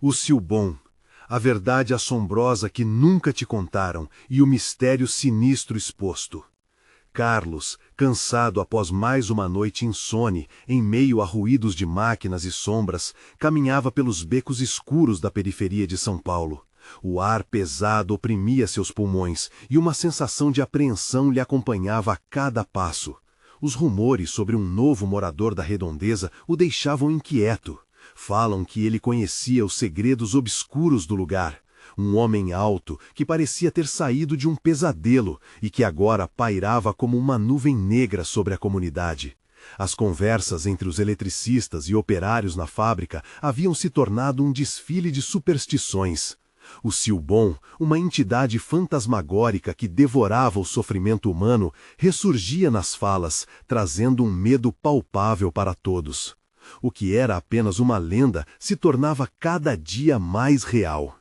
O Silbon, a verdade assombrosa que nunca te contaram e o mistério sinistro exposto. Carlos, cansado após mais uma noite insone, em meio a ruídos de máquinas e sombras, caminhava pelos becos escuros da periferia de São Paulo. O ar pesado oprimia seus pulmões e uma sensação de apreensão lhe acompanhava a cada passo. Os rumores sobre um novo morador da redondeza o deixavam inquieto. Falam que ele conhecia os segredos obscuros do lugar. Um homem alto que parecia ter saído de um pesadelo e que agora pairava como uma nuvem negra sobre a comunidade. As conversas entre os eletricistas e operários na fábrica haviam se tornado um desfile de superstições. O Silbon, uma entidade fantasmagórica que devorava o sofrimento humano, ressurgia nas falas, trazendo um medo palpável para todos. O que era apenas uma lenda se tornava cada dia mais real.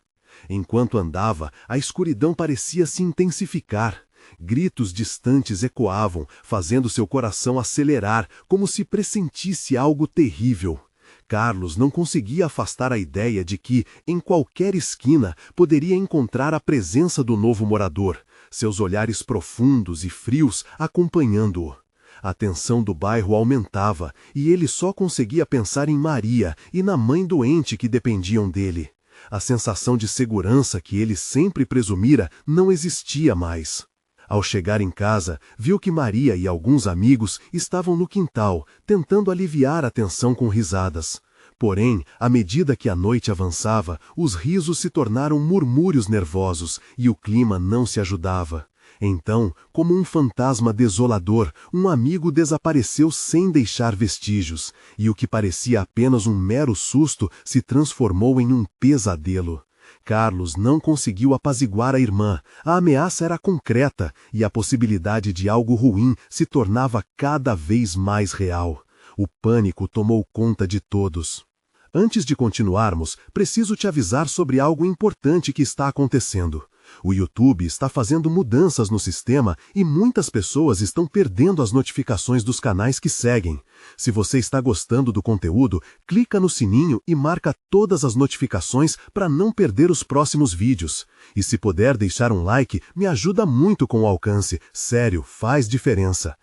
Enquanto andava, a escuridão parecia se intensificar. Gritos distantes ecoavam, fazendo seu coração acelerar, como se pressentisse algo terrível. Carlos não conseguia afastar a ideia de que, em qualquer esquina, poderia encontrar a presença do novo morador, seus olhares profundos e frios acompanhando-o. A tensão do bairro aumentava e ele só conseguia pensar em Maria e na mãe doente que dependiam dele. A sensação de segurança que ele sempre presumira não existia mais. Ao chegar em casa, viu que Maria e alguns amigos estavam no quintal, tentando aliviar a tensão com risadas. Porém, à medida que a noite avançava, os risos se tornaram murmúrios nervosos e o clima não se ajudava. Então, como um fantasma desolador, um amigo desapareceu sem deixar vestígios, e o que parecia apenas um mero susto se transformou em um pesadelo. Carlos não conseguiu apaziguar a irmã, a ameaça era concreta, e a possibilidade de algo ruim se tornava cada vez mais real. O pânico tomou conta de todos. Antes de continuarmos, preciso te avisar sobre algo importante que está acontecendo. O YouTube está fazendo mudanças no sistema e muitas pessoas estão perdendo as notificações dos canais que seguem. Se você está gostando do conteúdo, clica no sininho e marca todas as notificações para não perder os próximos vídeos. E se puder deixar um like, me ajuda muito com o alcance. Sério, faz diferença.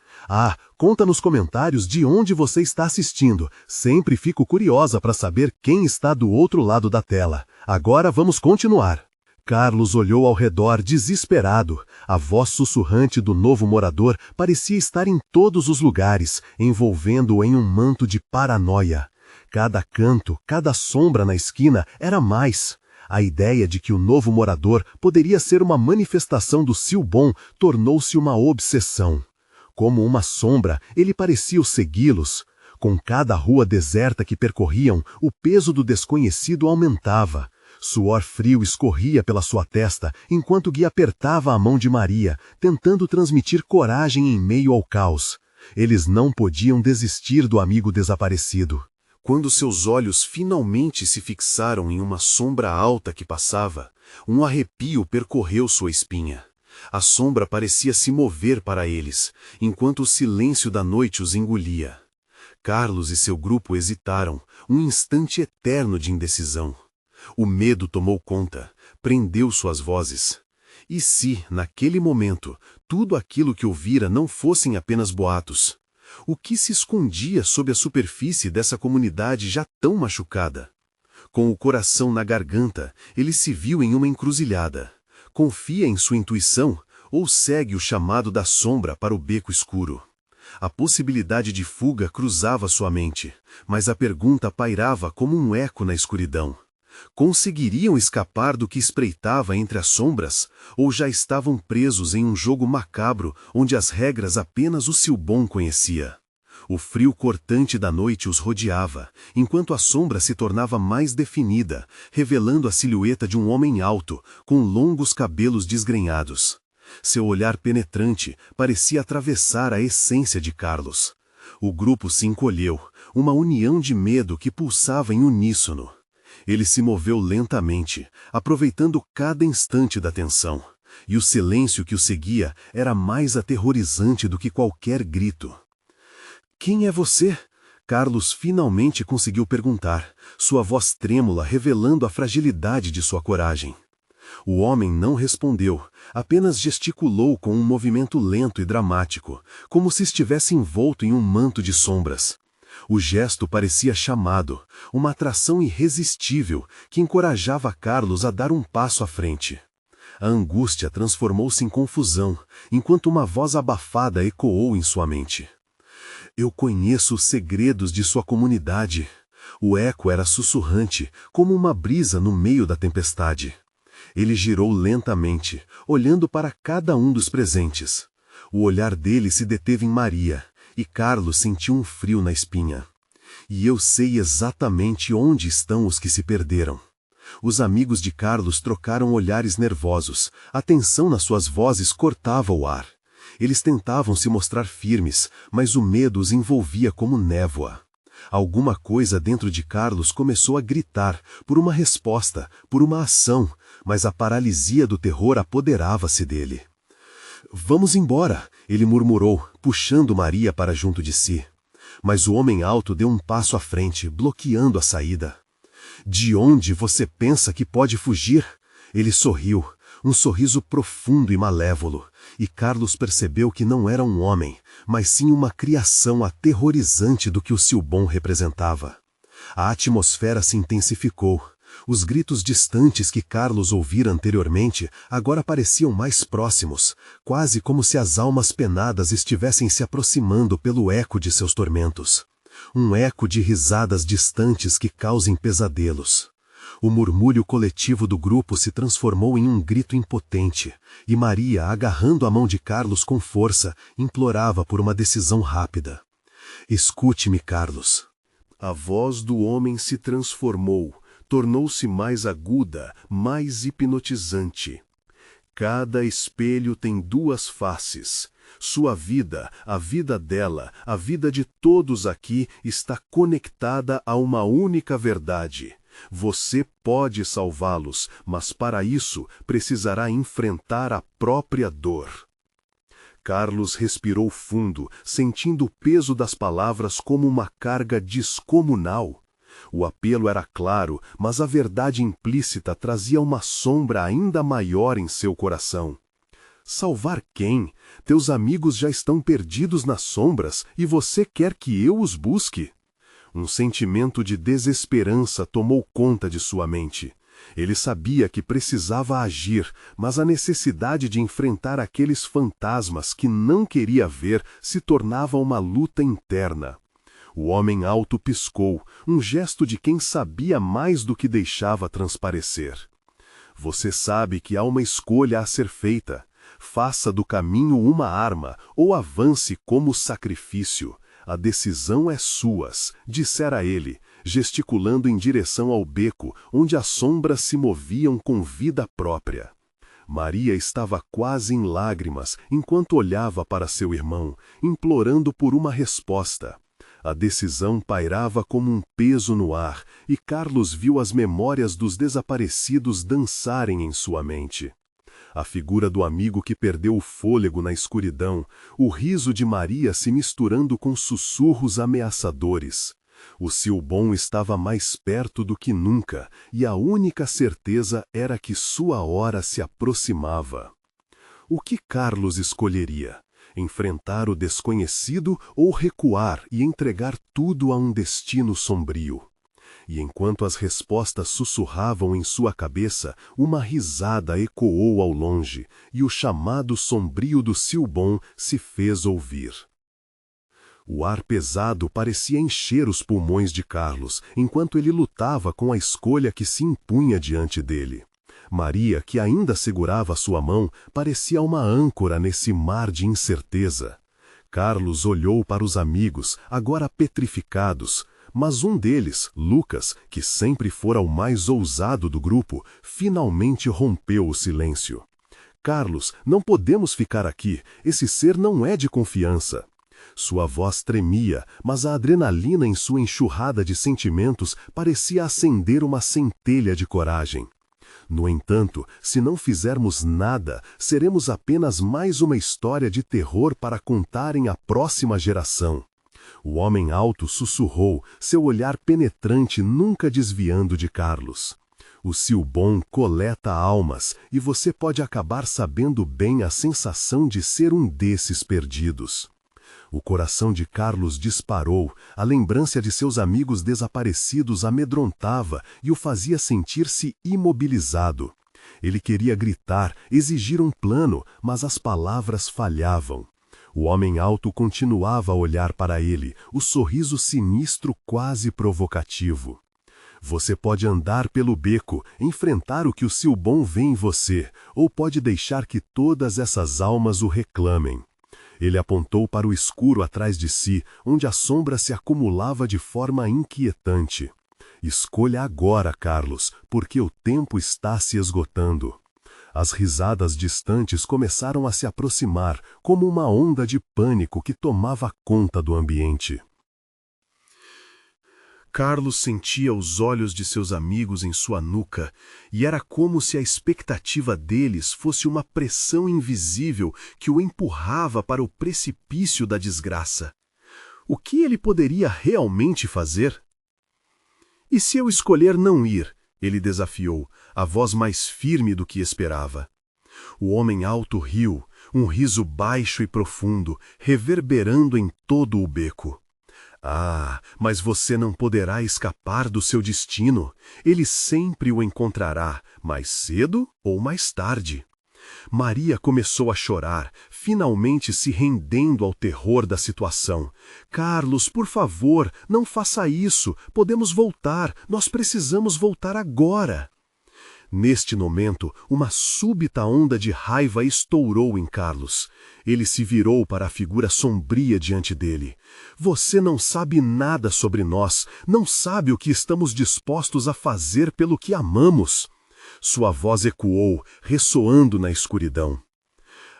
Conta nos comentários de onde você está assistindo. Sempre fico curiosa para saber quem está do outro lado da tela. Agora vamos continuar. Carlos olhou ao redor desesperado. A voz sussurrante do novo morador parecia estar em todos os lugares, envolvendo-o em um manto de paranoia. Cada canto, cada sombra na esquina era mais. A ideia de que o novo morador poderia ser uma manifestação do Silbon tornou-se uma obsessão. Como uma sombra, ele parecia segui-los. Com cada rua deserta que percorriam, o peso do desconhecido aumentava. Suor frio escorria pela sua testa, enquanto Gui apertava a mão de Maria, tentando transmitir coragem em meio ao caos. Eles não podiam desistir do amigo desaparecido. Quando seus olhos finalmente se fixaram em uma sombra alta que passava, um arrepio percorreu sua espinha. A sombra parecia se mover para eles, enquanto o silêncio da noite os engolia. Carlos e seu grupo hesitaram, um instante eterno de indecisão. O medo tomou conta, prendeu suas vozes. E se, naquele momento, tudo aquilo que ouvira não fossem apenas boatos? O que se escondia sob a superfície dessa comunidade já tão machucada? Com o coração na garganta, ele se viu em uma encruzilhada. Confia em sua intuição ou segue o chamado da sombra para o beco escuro? A possibilidade de fuga cruzava sua mente, mas a pergunta pairava como um eco na escuridão. Conseguiriam escapar do que espreitava entre as sombras, ou já estavam presos em um jogo macabro onde as regras apenas o Silbon conhecia? O frio cortante da noite os rodeava, enquanto a sombra se tornava mais definida, revelando a silhueta de um homem alto, com longos cabelos desgrenhados. Seu olhar penetrante parecia atravessar a essência de Carlos. O grupo se encolheu, uma união de medo que pulsava em uníssono. Ele se moveu lentamente, aproveitando cada instante da tensão, e o silêncio que o seguia era mais aterrorizante do que qualquer grito. — Quem é você? Carlos finalmente conseguiu perguntar, sua voz trêmula revelando a fragilidade de sua coragem. O homem não respondeu, apenas gesticulou com um movimento lento e dramático, como se estivesse envolto em um manto de sombras. O gesto parecia chamado, uma atração irresistível que encorajava Carlos a dar um passo à frente. A angústia transformou-se em confusão, enquanto uma voz abafada ecoou em sua mente. Eu conheço os segredos de sua comunidade. O eco era sussurrante, como uma brisa no meio da tempestade. Ele girou lentamente, olhando para cada um dos presentes. O olhar dele se deteve em Maria, e Carlos sentiu um frio na espinha. E eu sei exatamente onde estão os que se perderam. Os amigos de Carlos trocaram olhares nervosos, a tensão nas suas vozes cortava o ar. Eles tentavam se mostrar firmes, mas o medo os envolvia como névoa. Alguma coisa dentro de Carlos começou a gritar, por uma resposta, por uma ação, mas a paralisia do terror apoderava-se dele. Vamos embora, ele murmurou, puxando Maria para junto de si. Mas o homem alto deu um passo à frente, bloqueando a saída. De onde você pensa que pode fugir? Ele sorriu, um sorriso profundo e malévolo, e Carlos percebeu que não era um homem, mas sim uma criação aterrorizante do que o Silbon representava. A atmosfera se intensificou. Os gritos distantes que Carlos ouvira anteriormente agora pareciam mais próximos, quase como se as almas penadas estivessem se aproximando pelo eco de seus tormentos. Um eco de risadas distantes que causem pesadelos. O murmúrio coletivo do grupo se transformou em um grito impotente, e Maria, agarrando a mão de Carlos com força, implorava por uma decisão rápida. Escute-me, Carlos. A voz do homem se transformou, tornou-se mais aguda, mais hipnotizante. Cada espelho tem duas faces. Sua vida, a vida dela, a vida de todos aqui está conectada a uma única verdade. Você pode salvá-los, mas para isso precisará enfrentar a própria dor. Carlos respirou fundo, sentindo o peso das palavras como uma carga descomunal. O apelo era claro, mas a verdade implícita trazia uma sombra ainda maior em seu coração. Salvar quem? Teus amigos já estão perdidos nas sombras e você quer que eu os busque? Um sentimento de desesperança tomou conta de sua mente. Ele sabia que precisava agir, mas a necessidade de enfrentar aqueles fantasmas que não queria ver se tornava uma luta interna. O homem alto piscou, um gesto de quem sabia mais do que deixava transparecer. Você sabe que há uma escolha a ser feita. Faça do caminho uma arma, ou avance como sacrifício. A decisão é sua, dissera ele, gesticulando em direção ao beco, onde as sombras se moviam com vida própria. Maria estava quase em lágrimas, enquanto olhava para seu irmão, implorando por uma resposta. A decisão pairava como um peso no ar, e Carlos viu as memórias dos desaparecidos dançarem em sua mente. A figura do amigo que perdeu o fôlego na escuridão, o riso de Maria se misturando com sussurros ameaçadores. O Silbon estava mais perto do que nunca, e a única certeza era que sua hora se aproximava. O que Carlos escolheria? Enfrentar o desconhecido ou recuar e entregar tudo a um destino sombrio? E enquanto as respostas sussurravam em sua cabeça, uma risada ecoou ao longe, e o chamado sombrio do Silbon se fez ouvir. O ar pesado parecia encher os pulmões de Carlos, enquanto ele lutava com a escolha que se impunha diante dele. Maria, que ainda segurava sua mão, parecia uma âncora nesse mar de incerteza. Carlos olhou para os amigos, agora petrificados, mas um deles, Lucas, que sempre fora o mais ousado do grupo, finalmente rompeu o silêncio. Carlos, não podemos ficar aqui, esse ser não é de confiança. Sua voz tremia, mas a adrenalina em sua enxurrada de sentimentos parecia acender uma centelha de coragem. No entanto, se não fizermos nada, seremos apenas mais uma história de terror para contar em a próxima geração. O homem alto sussurrou, seu olhar penetrante nunca desviando de Carlos. O Silbon coleta almas e você pode acabar sabendo bem a sensação de ser um desses perdidos. O coração de Carlos disparou, a lembrança de seus amigos desaparecidos amedrontava e o fazia sentir-se imobilizado. Ele queria gritar, exigir um plano, mas as palavras falhavam. O homem alto continuava a olhar para ele, o sorriso sinistro quase provocativo. Você pode andar pelo beco, enfrentar o que o Silbon vê em você, ou pode deixar que todas essas almas o reclamem. Ele apontou para o escuro atrás de si, onde a sombra se acumulava de forma inquietante. Escolha agora, Carlos, porque o tempo está se esgotando. As risadas distantes começaram a se aproximar, como uma onda de pânico que tomava conta do ambiente. Carlos sentia os olhos de seus amigos em sua nuca, e era como se a expectativa deles fosse uma pressão invisível que o empurrava para o precipício da desgraça. O que ele poderia realmente fazer? E se eu escolher não ir? Ele desafiou, a voz mais firme do que esperava. O homem alto riu, um riso baixo e profundo, reverberando em todo o beco. Ah, mas você não poderá escapar do seu destino. Ele sempre o encontrará, mais cedo ou mais tarde. Maria começou a chorar, finalmente se rendendo ao terror da situação. Carlos, por favor, não faça isso. Podemos voltar. Nós precisamos voltar agora. Neste momento, uma súbita onda de raiva estourou em Carlos. Ele se virou para a figura sombria diante dele. Você não sabe nada sobre nós, não sabe o que estamos dispostos a fazer pelo que amamos. Sua voz ecoou, ressoando na escuridão.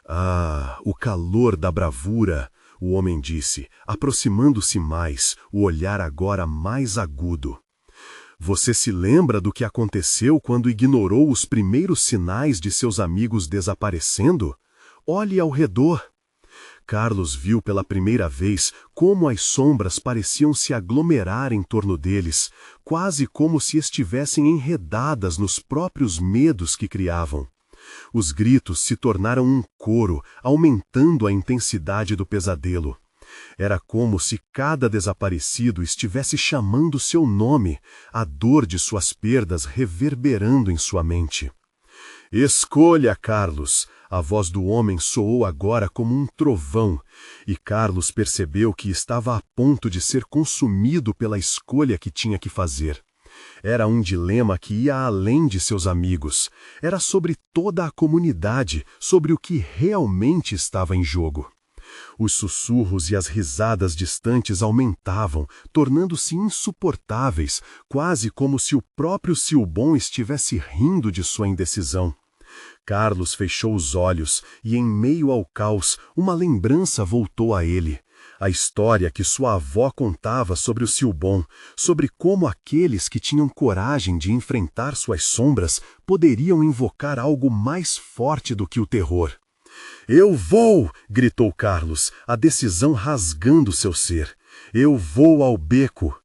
Ah, o calor da bravura, o homem disse, aproximando-se mais, o olhar agora mais agudo. Você se lembra do que aconteceu quando ignorou os primeiros sinais de seus amigos desaparecendo? Olhe ao redor. Carlos viu pela primeira vez como as sombras pareciam se aglomerar em torno deles, quase como se estivessem enredadas nos próprios medos que criavam. Os gritos se tornaram um coro, aumentando a intensidade do pesadelo. Era como se cada desaparecido estivesse chamando seu nome, a dor de suas perdas reverberando em sua mente. Escolha, Carlos! A voz do homem soou agora como um trovão, e Carlos percebeu que estava a ponto de ser consumido pela escolha que tinha que fazer. Era um dilema que ia além de seus amigos. Era sobre toda a comunidade, sobre o que realmente estava em jogo. Os sussurros e as risadas distantes aumentavam, tornando-se insuportáveis, quase como se o próprio Silbon estivesse rindo de sua indecisão. Carlos fechou os olhos e, em meio ao caos, uma lembrança voltou a ele. A história que sua avó contava sobre o Silbon, sobre como aqueles que tinham coragem de enfrentar suas sombras poderiam invocar algo mais forte do que o terror. Eu vou! Gritou Carlos, a decisão rasgando seu ser. Eu vou ao beco!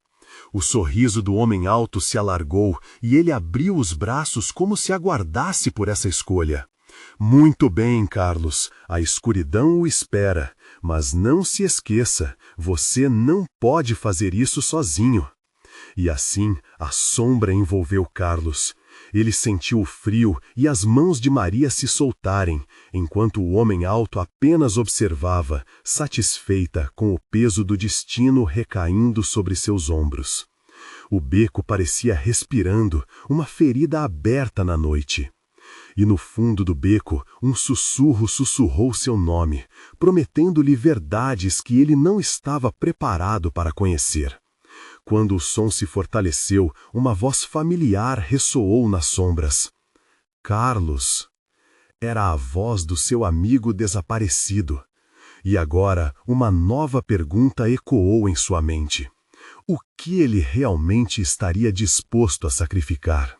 O sorriso do homem alto se alargou e ele abriu os braços como se aguardasse por essa escolha. Muito bem, Carlos, a escuridão o espera, mas não se esqueça, você não pode fazer isso sozinho. E assim, a sombra envolveu Carlos. Ele sentiu o frio e as mãos de Maria se soltarem, enquanto o homem alto apenas observava, satisfeita com o peso do destino recaindo sobre seus ombros. O beco parecia respirando, uma ferida aberta na noite. E no fundo do beco, um sussurro sussurrou seu nome, prometendo-lhe verdades que ele não estava preparado para conhecer. Quando o som se fortaleceu, uma voz familiar ressoou nas sombras. Carlos! Era a voz do seu amigo desaparecido. E agora, uma nova pergunta ecoou em sua mente. O que ele realmente estaria disposto a sacrificar?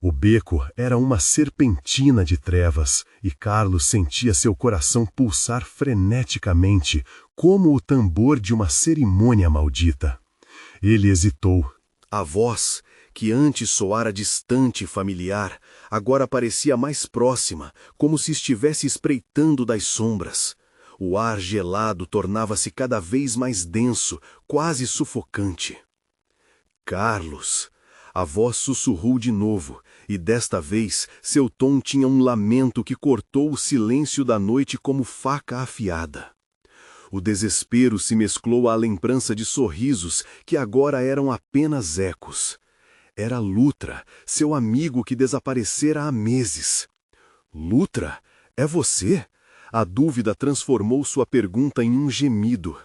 O beco era uma serpentina de trevas, e Carlos sentia seu coração pulsar freneticamente, como o tambor de uma cerimônia maldita. Ele hesitou. A voz, que antes soara distante e familiar, agora parecia mais próxima, como se estivesse espreitando das sombras. O ar gelado tornava-se cada vez mais denso, quase sufocante. Carlos! A voz sussurrou de novo, e desta vez seu tom tinha um lamento que cortou o silêncio da noite como faca afiada. O desespero se mesclou à lembrança de sorrisos que agora eram apenas ecos. Era Lutra, seu amigo que desaparecera há meses. Lutra, é você? A dúvida transformou sua pergunta em um gemido.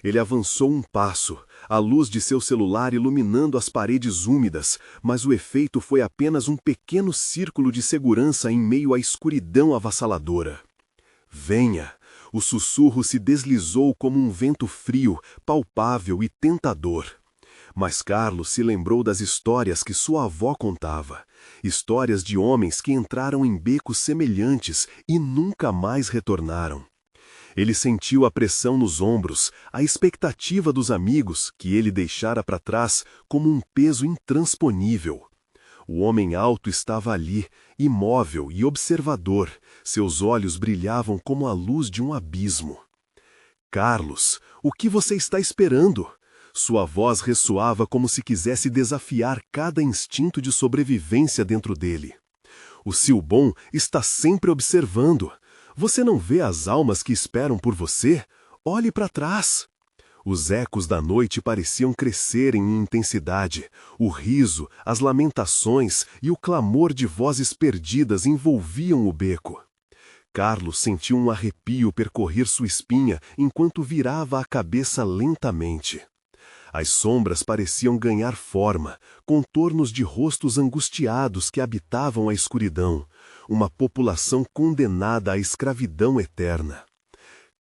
Ele avançou um passo, a luz de seu celular iluminando as paredes úmidas, mas o efeito foi apenas um pequeno círculo de segurança em meio à escuridão avassaladora. Venha! O sussurro se deslizou como um vento frio, palpável e tentador. Mas Carlos se lembrou das histórias que sua avó contava. Histórias de homens que entraram em becos semelhantes e nunca mais retornaram. Ele sentiu a pressão nos ombros, a expectativa dos amigos que ele deixara para trás como um peso intransponível. O homem alto estava ali, imóvel e observador, seus olhos brilhavam como a luz de um abismo. Carlos, o que você está esperando? Sua voz ressoava como se quisesse desafiar cada instinto de sobrevivência dentro dele. O Silbon está sempre observando. Você não vê as almas que esperam por você? Olhe para trás. Os ecos da noite pareciam crescer em intensidade. O riso, as lamentações e o clamor de vozes perdidas envolviam o beco. Carlos sentiu um arrepio percorrer sua espinha enquanto virava a cabeça lentamente. As sombras pareciam ganhar forma, contornos de rostos angustiados que habitavam a escuridão, uma população condenada à escravidão eterna.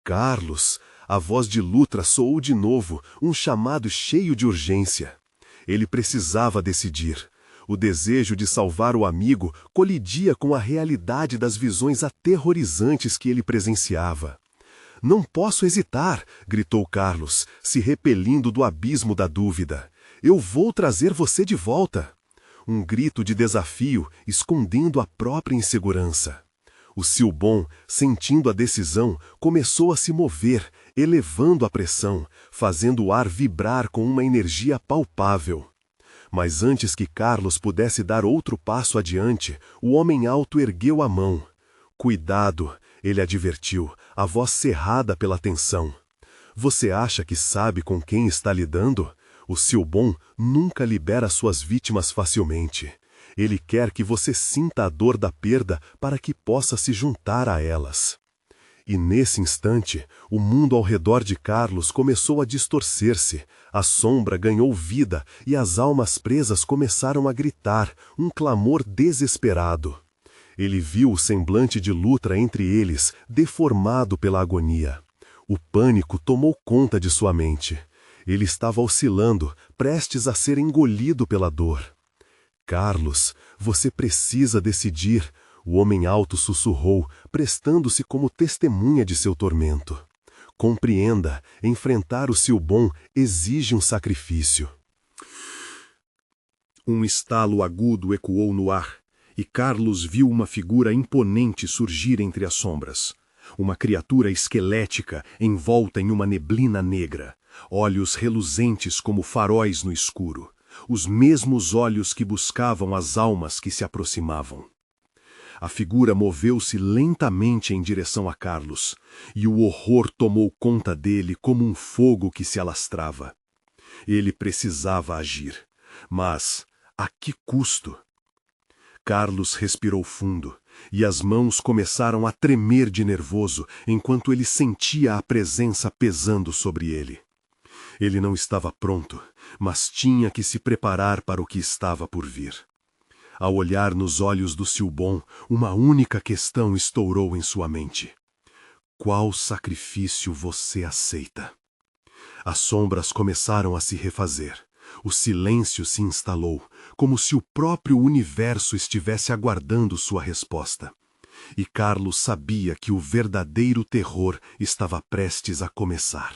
Carlos! A voz de Lutra soou de novo, um chamado cheio de urgência. Ele precisava decidir. O desejo de salvar o amigo colidia com a realidade das visões aterrorizantes que ele presenciava. Não posso hesitar, gritou Carlos, se repelindo do abismo da dúvida. Eu vou trazer você de volta. Um grito de desafio, escondendo a própria insegurança. O Silbon, sentindo a decisão, começou a se mover, elevando a pressão, fazendo o ar vibrar com uma energia palpável. Mas antes que Carlos pudesse dar outro passo adiante, o homem alto ergueu a mão. Cuidado, ele advertiu, a voz cerrada pela tensão. Você acha que sabe com quem está lidando? O Silbon nunca libera suas vítimas facilmente. Ele quer que você sinta a dor da perda para que possa se juntar a elas. E nesse instante, o mundo ao redor de Carlos começou a distorcer-se, a sombra ganhou vida e as almas presas começaram a gritar, um clamor desesperado. Ele viu o semblante de Lutra entre eles, deformado pela agonia. O pânico tomou conta de sua mente. Ele estava oscilando, prestes a ser engolido pela dor. Carlos, você precisa decidir, o homem alto sussurrou, prestando-se como testemunha de seu tormento. Compreenda, enfrentar o Silbon exige um sacrifício. Um estalo agudo ecoou no ar, e Carlos viu uma figura imponente surgir entre as sombras. Uma criatura esquelética, envolta em uma neblina negra, olhos reluzentes como faróis no escuro. Os mesmos olhos que buscavam as almas que se aproximavam. A figura moveu-se lentamente em direção a Carlos, e o horror tomou conta dele como um fogo que se alastrava. Ele precisava agir, mas a que custo? Carlos respirou fundo, e as mãos começaram a tremer de nervoso enquanto ele sentia a presença pesando sobre ele. Ele não estava pronto, mas tinha que se preparar para o que estava por vir. Ao olhar nos olhos do Silbon, uma única questão estourou em sua mente. Qual sacrifício você aceita? As sombras começaram a se refazer. O silêncio se instalou, como se o próprio universo estivesse aguardando sua resposta. E Carlos sabia que o verdadeiro terror estava prestes a começar.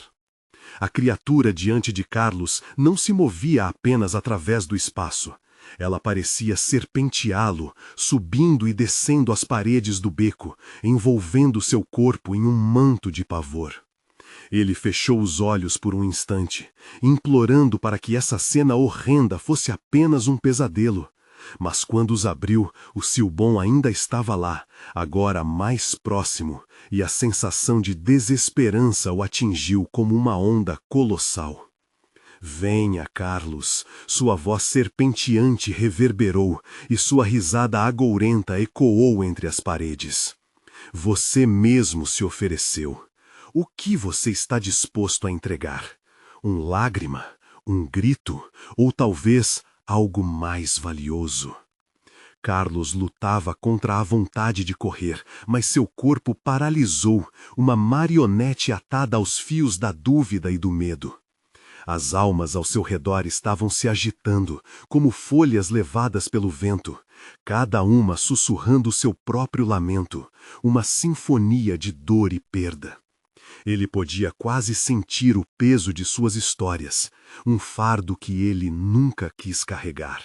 A criatura diante de Carlos não se movia apenas através do espaço. Ela parecia serpenteá-lo, subindo e descendo as paredes do beco, envolvendo seu corpo em um manto de pavor. Ele fechou os olhos por um instante, implorando para que essa cena horrenda fosse apenas um pesadelo. Mas quando os abriu, o Silbon ainda estava lá, agora mais próximo, e a sensação de desesperança o atingiu como uma onda colossal. Venha, Carlos, sua voz serpenteante reverberou e sua risada agourenta ecoou entre as paredes. Você mesmo se ofereceu. O que você está disposto a entregar? Lágrima? Um grito? Ou talvez algo mais valioso? Carlos lutava contra a vontade de correr, mas seu corpo paralisou, uma marionete atada aos fios da dúvida e do medo. As almas ao seu redor estavam se agitando, como folhas levadas pelo vento, cada uma sussurrando seu próprio lamento, uma sinfonia de dor e perda. Ele podia quase sentir o peso de suas histórias, um fardo que ele nunca quis carregar.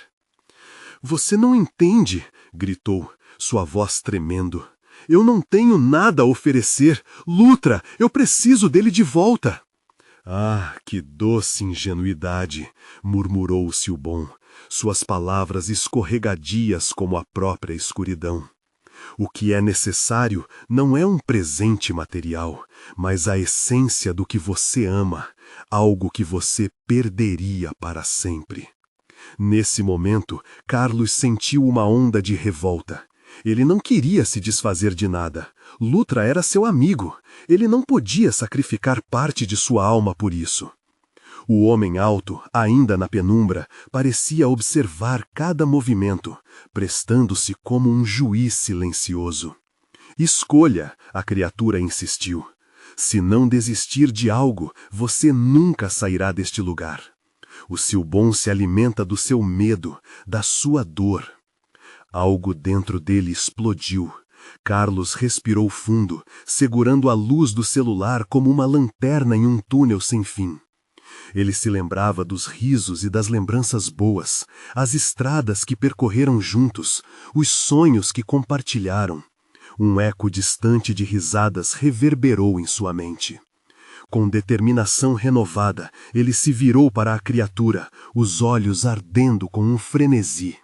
Você não entende, gritou, sua voz tremendo. Eu não tenho nada a oferecer. Lutra, eu preciso dele de volta. Ah, que doce ingenuidade, murmurou o Silbon, suas palavras escorregadias como a própria escuridão. O que é necessário não é um presente material, mas a essência do que você ama, algo que você perderia para sempre. Nesse momento, Carlos sentiu uma onda de revolta. Ele não queria se desfazer de nada. Lutra era seu amigo. Ele não podia sacrificar parte de sua alma por isso. O homem alto, ainda na penumbra, parecia observar cada movimento, prestando-se como um juiz silencioso. Escolha, a criatura insistiu. Se não desistir de algo, você nunca sairá deste lugar. O Silbon se alimenta do seu medo, da sua dor. Algo dentro dele explodiu. Carlos respirou fundo, segurando a luz do celular como uma lanterna em um túnel sem fim. Ele se lembrava dos risos e das lembranças boas, as estradas que percorreram juntos, os sonhos que compartilharam. Um eco distante de risadas reverberou em sua mente. Com determinação renovada, ele se virou para a criatura, os olhos ardendo com um frenesi.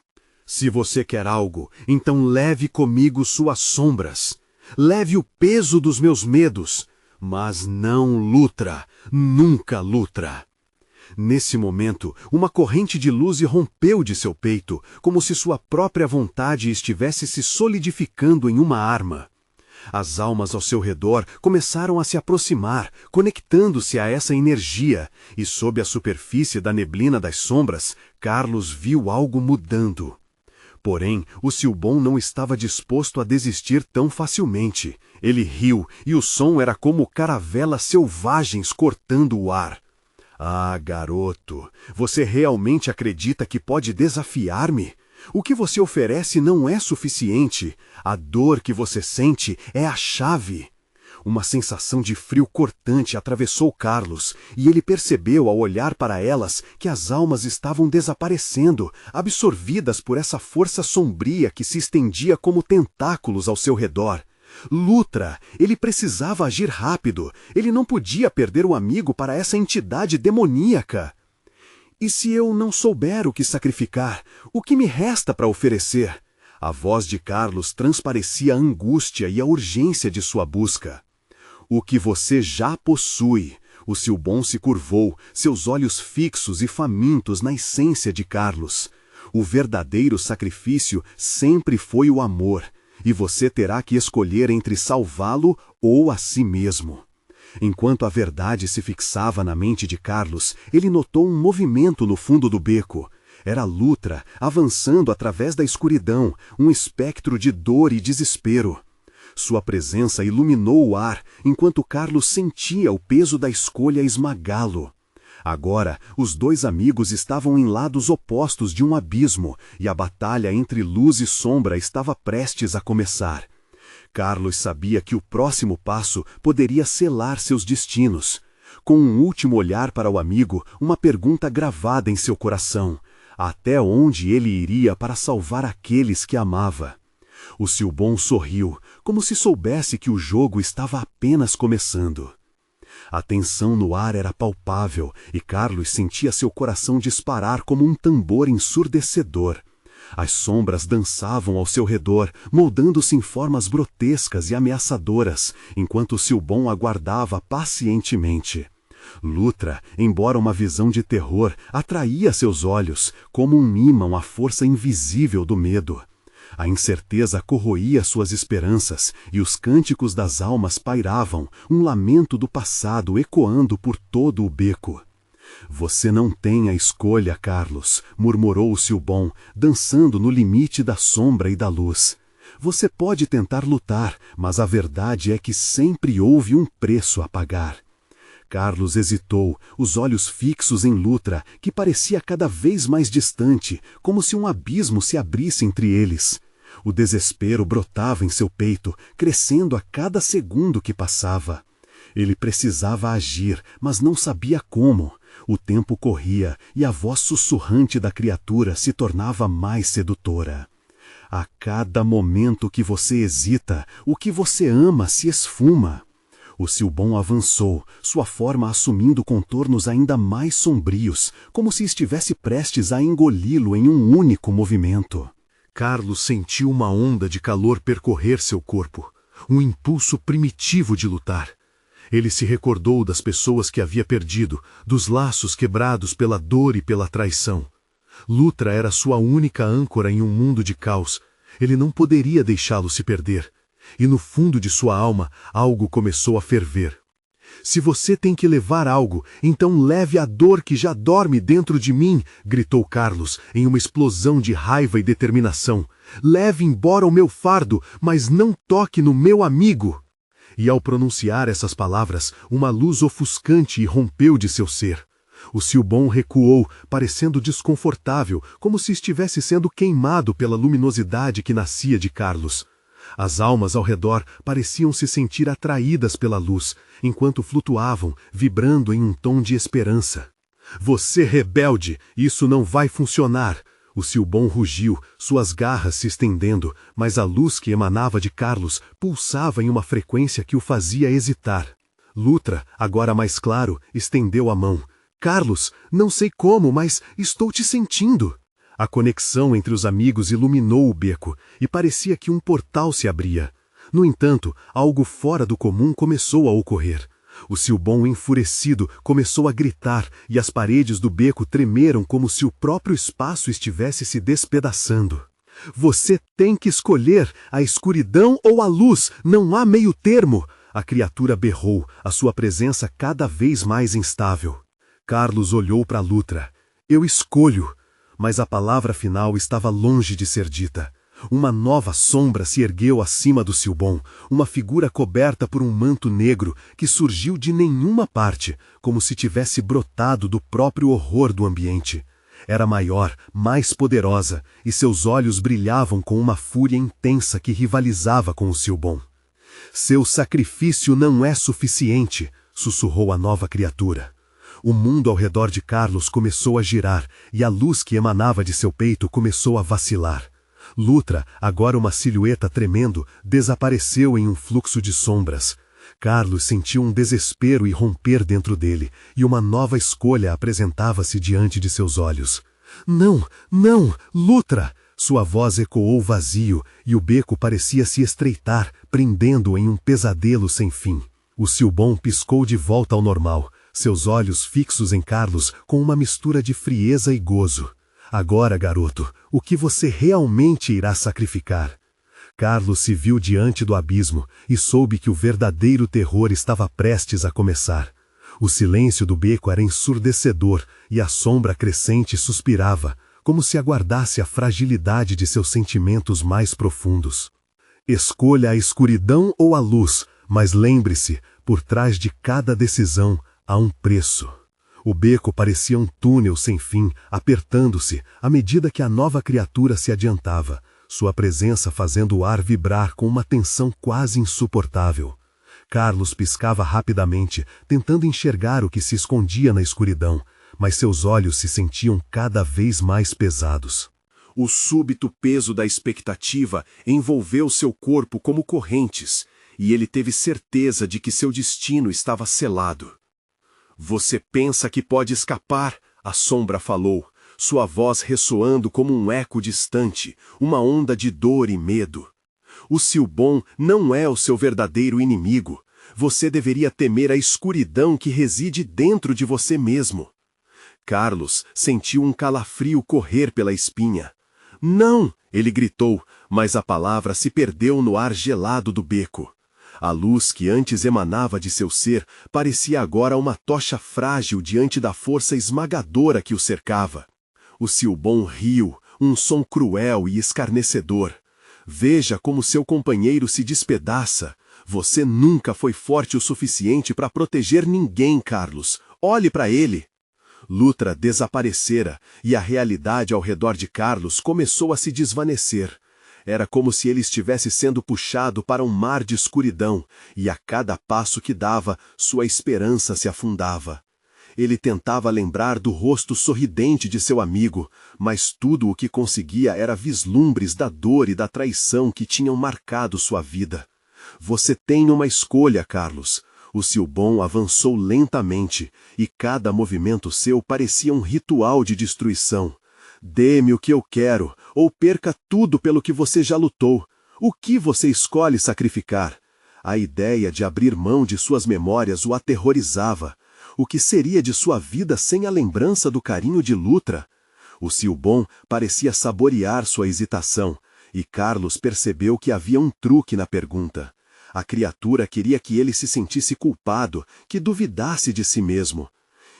Se você quer algo, então leve comigo suas sombras. Leve o peso dos meus medos, mas não Lutra, nunca Lutra. Nesse momento, uma corrente de luz irrompeu de seu peito, como se sua própria vontade estivesse se solidificando em uma arma. As almas ao seu redor começaram a se aproximar, conectando-se a essa energia, e sob a superfície da neblina das sombras, Carlos viu algo mudando. Porém, o Silbon não estava disposto a desistir tão facilmente. Ele riu, e o som era como caravelas selvagens cortando o ar. Ah, garoto, você realmente acredita que pode desafiar-me? O que você oferece não é suficiente. A dor que você sente é a chave. Uma sensação de frio cortante atravessou Carlos, e ele percebeu ao olhar para elas que as almas estavam desaparecendo, absorvidas por essa força sombria que se estendia como tentáculos ao seu redor. Lutra, ele precisava agir rápido, ele não podia perder o amigo para essa entidade demoníaca. E se eu não souber o que sacrificar, o que me resta para oferecer? A voz de Carlos transparecia a angústia e a urgência de sua busca. O que você já possui. O Silbon se curvou, seus olhos fixos e famintos na essência de Carlos. O verdadeiro sacrifício sempre foi o amor, e você terá que escolher entre salvá-lo ou a si mesmo. Enquanto a verdade se fixava na mente de Carlos, ele notou um movimento no fundo do beco. Era Lutra, avançando através da escuridão, um espectro de dor e desespero. Sua presença iluminou o ar, enquanto Carlos sentia o peso da escolha esmagá-lo. Agora, os dois amigos estavam em lados opostos de um abismo, e a batalha entre luz e sombra estava prestes a começar. Carlos sabia que o próximo passo poderia selar seus destinos. Com um último olhar para o amigo, uma pergunta gravada em seu coração: até onde ele iria para salvar aqueles que amava? O Silbon sorriu, como se soubesse que o jogo estava apenas começando. A tensão no ar era palpável e Carlos sentia seu coração disparar como um tambor ensurdecedor. As sombras dançavam ao seu redor, moldando-se em formas grotescas e ameaçadoras, enquanto Silbon aguardava pacientemente. Lutra, embora uma visão de terror, atraía seus olhos, como um ímã à força invisível do medo. A incerteza corroía suas esperanças, e os cânticos das almas pairavam, um lamento do passado ecoando por todo o beco. Você não tem a escolha, Carlos, murmurou o Silbon, dançando no limite da sombra e da luz. Você pode tentar lutar, mas a verdade é que sempre houve um preço a pagar. Carlos hesitou, os olhos fixos em Lutra, que parecia cada vez mais distante, como se um abismo se abrisse entre eles. O desespero brotava em seu peito, crescendo a cada segundo que passava. Ele precisava agir, mas não sabia como. O tempo corria e a voz sussurrante da criatura se tornava mais sedutora. A cada momento que você hesita, o que você ama se esfuma. O Silbon avançou, sua forma assumindo contornos ainda mais sombrios, como se estivesse prestes a engoli-lo em um único movimento. Carlos sentiu uma onda de calor percorrer seu corpo, um impulso primitivo de lutar. Ele se recordou das pessoas que havia perdido, dos laços quebrados pela dor e pela traição. Lutra era sua única âncora em um mundo de caos. Ele não poderia deixá-lo se perder. E no fundo de sua alma, algo começou a ferver. Se você tem que levar algo, então leve a dor que já dorme dentro de mim, gritou Carlos, em uma explosão de raiva e determinação. Leve embora o meu fardo, mas não toque no meu amigo. E ao pronunciar essas palavras, uma luz ofuscante irrompeu de seu ser. O Silbon recuou, parecendo desconfortável, como se estivesse sendo queimado pela luminosidade que nascia de Carlos. As almas ao redor pareciam se sentir atraídas pela luz, enquanto flutuavam, vibrando em um tom de esperança. Você rebelde, isso não vai funcionar! O Silbon rugiu, suas garras se estendendo, mas a luz que emanava de Carlos pulsava em uma frequência que o fazia hesitar. Lutra, agora mais claro, estendeu a mão. Carlos, não sei como, mas estou te sentindo. A conexão entre os amigos iluminou o beco, e parecia que um portal se abria. No entanto, algo fora do comum começou a ocorrer. O Silbon, enfurecido, começou a gritar, e as paredes do beco tremeram como se o próprio espaço estivesse se despedaçando. Você tem que escolher a escuridão ou a luz, não há meio termo! A criatura berrou, a sua presença cada vez mais instável. Carlos olhou para Lutra. Eu escolho. Mas a palavra final estava longe de ser dita. Uma nova sombra se ergueu acima do Silbon, uma figura coberta por um manto negro que surgiu de nenhuma parte, como se tivesse brotado do próprio horror do ambiente. Era maior, mais poderosa, e seus olhos brilhavam com uma fúria intensa que rivalizava com o Silbon. Seu sacrifício não é suficiente, sussurrou a nova criatura. O mundo ao redor de Carlos começou a girar, e a luz que emanava de seu peito começou a vacilar. Lutra, agora uma silhueta tremendo, desapareceu em um fluxo de sombras. Carlos sentiu um desespero irromper dentro dele, e uma nova escolha apresentava-se diante de seus olhos. Não, não, Lutra! Sua voz ecoou vazio, e o beco parecia se estreitar, prendendo-o em um pesadelo sem fim. O Silbon piscou de volta ao normal, seus olhos fixos em Carlos com uma mistura de frieza e gozo. Agora, garoto, o que você realmente irá sacrificar? Carlos se viu diante do abismo e soube que o verdadeiro terror estava prestes a começar. O silêncio do beco era ensurdecedor e a sombra crescente suspirava, como se aguardasse a fragilidade de seus sentimentos mais profundos. Escolha a escuridão ou a luz, mas lembre-se, por trás de cada decisão há um preço. O beco parecia um túnel sem fim, apertando-se à medida que a nova criatura se adiantava, sua presença fazendo o ar vibrar com uma tensão quase insuportável. Carlos piscava rapidamente, tentando enxergar o que se escondia na escuridão, mas seus olhos se sentiam cada vez mais pesados. O súbito peso da expectativa envolveu seu corpo como correntes, e ele teve certeza de que seu destino estava selado. Você pensa que pode escapar? A sombra falou, sua voz ressoando como um eco distante, uma onda de dor e medo. O Silbon não é o seu verdadeiro inimigo. Você deveria temer a escuridão que reside dentro de você mesmo. Carlos sentiu um calafrio correr pela espinha. Não! Ele gritou, mas a palavra se perdeu no ar gelado do beco. A luz que antes emanava de seu ser parecia agora uma tocha frágil diante da força esmagadora que o cercava. O Silbon riu, um som cruel e escarnecedor. Veja como seu companheiro se despedaça. Você nunca foi forte o suficiente para proteger ninguém, Carlos. Olhe para ele. Lutra desaparecera e a realidade ao redor de Carlos começou a se desvanecer. Era como se ele estivesse sendo puxado para um mar de escuridão, e a cada passo que dava, sua esperança se afundava. Ele tentava lembrar do rosto sorridente de seu amigo, mas tudo o que conseguia era vislumbres da dor e da traição que tinham marcado sua vida. Você tem uma escolha, Carlos. O Silbon avançou lentamente, e cada movimento seu parecia um ritual de destruição. Dê-me o que eu quero, ou perca tudo pelo que você já lutou. O que você escolhe sacrificar? A ideia de abrir mão de suas memórias o aterrorizava. O que seria de sua vida sem a lembrança do carinho de Lutra? O Silbon parecia saborear sua hesitação, e Carlos percebeu que havia um truque na pergunta. A criatura queria que ele se sentisse culpado, que duvidasse de si mesmo.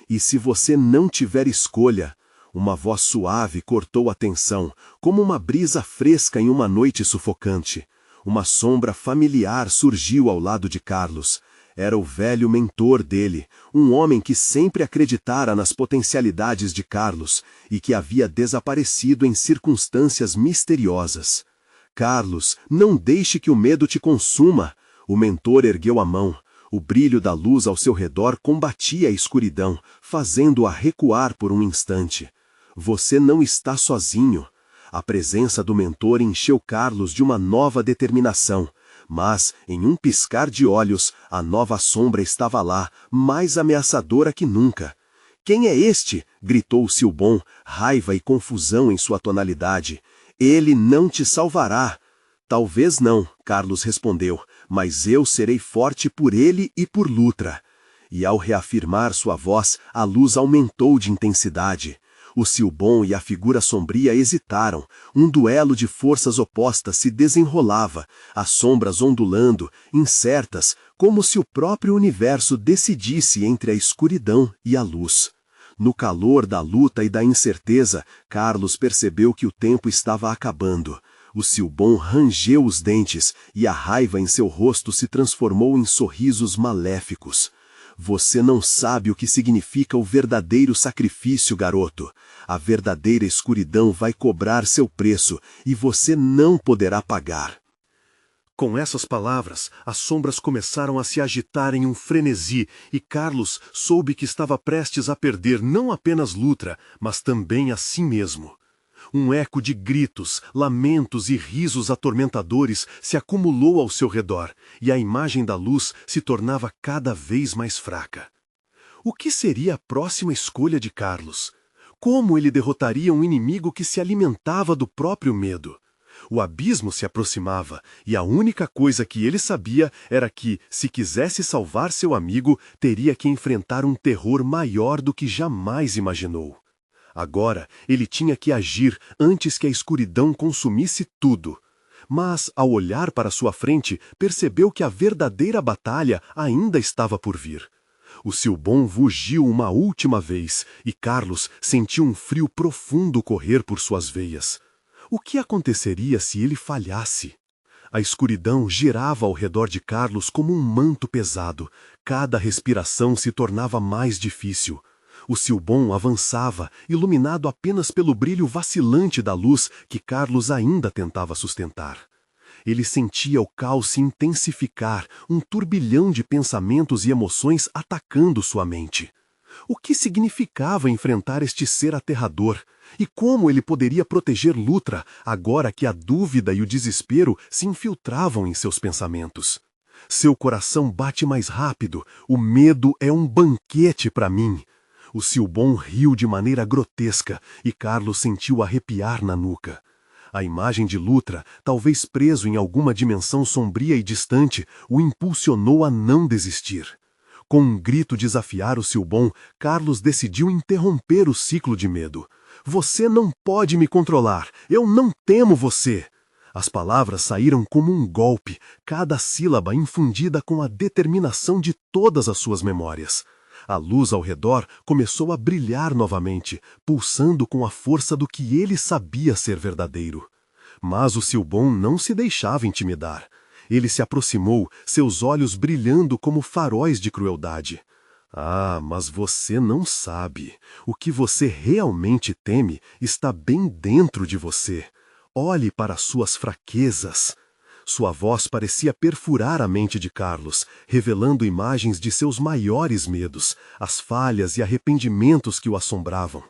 E se você não tiver escolha? Uma voz suave cortou a tensão, como uma brisa fresca em uma noite sufocante. Uma sombra familiar surgiu ao lado de Carlos. Era o velho mentor dele, um homem que sempre acreditara nas potencialidades de Carlos e que havia desaparecido em circunstâncias misteriosas. Carlos, não deixe que o medo te consuma. O mentor ergueu a mão. O brilho da luz ao seu redor combatia a escuridão, fazendo-a recuar por um instante. Você não está sozinho. A presença do mentor encheu Carlos de uma nova determinação. Mas, em um piscar de olhos, a nova sombra estava lá, mais ameaçadora que nunca. Quem é este? Gritou Silbon, raiva e confusão em sua tonalidade. Ele não te salvará. Talvez não, Carlos respondeu, mas eu serei forte por ele e por Lutra. E ao reafirmar sua voz, a luz aumentou de intensidade. O Silbon e a figura sombria hesitaram. Um duelo de forças opostas se desenrolava, as sombras ondulando, incertas, como se o próprio universo decidisse entre a escuridão e a luz. No calor da luta e da incerteza, Carlos percebeu que o tempo estava acabando. O Silbon rangeu os dentes e a raiva em seu rosto se transformou em sorrisos maléficos. Você não sabe o que significa o verdadeiro sacrifício, garoto. A verdadeira escuridão vai cobrar seu preço e você não poderá pagar. Com essas palavras, as sombras começaram a se agitar em um frenesi e Carlos soube que estava prestes a perder não apenas Lutra, mas também a si mesmo. Um eco de gritos, lamentos e risos atormentadores se acumulou ao seu redor, e a imagem da luz se tornava cada vez mais fraca. O que seria a próxima escolha de Carlos? Como ele derrotaria um inimigo que se alimentava do próprio medo? O abismo se aproximava, e a única coisa que ele sabia era que, se quisesse salvar seu amigo, teria que enfrentar um terror maior do que jamais imaginou. Agora, ele tinha que agir antes que a escuridão consumisse tudo. Mas, ao olhar para sua frente, percebeu que a verdadeira batalha ainda estava por vir. O Silbon rugiu uma última vez, e Carlos sentiu um frio profundo correr por suas veias. O que aconteceria se ele falhasse? A escuridão girava ao redor de Carlos como um manto pesado. Cada respiração se tornava mais difícil. O Silbon avançava, iluminado apenas pelo brilho vacilante da luz que Carlos ainda tentava sustentar. Ele sentia o caos se intensificar, um turbilhão de pensamentos e emoções atacando sua mente. O que significava enfrentar este ser aterrador? E como ele poderia proteger Lutra, agora que a dúvida e o desespero se infiltravam em seus pensamentos? Seu coração bate mais rápido, o medo é um banquete para mim. O Silbon riu de maneira grotesca e Carlos sentiu arrepiar na nuca. A imagem de Lutra, talvez preso em alguma dimensão sombria e distante, o impulsionou a não desistir. Com um grito desafiar o Silbon, Carlos decidiu interromper o ciclo de medo. Você não pode me controlar, eu não temo você. As palavras saíram como um golpe, cada sílaba infundida com a determinação de todas as suas memórias. A luz ao redor começou a brilhar novamente, pulsando com a força do que ele sabia ser verdadeiro. Mas o Silbon não se deixava intimidar. Ele se aproximou, seus olhos brilhando como faróis de crueldade. Ah, mas você não sabe. O que você realmente teme está bem dentro de você. Olhe para suas fraquezas. Sua voz parecia perfurar a mente de Carlos, revelando imagens de seus maiores medos, as falhas e arrependimentos que o assombravam.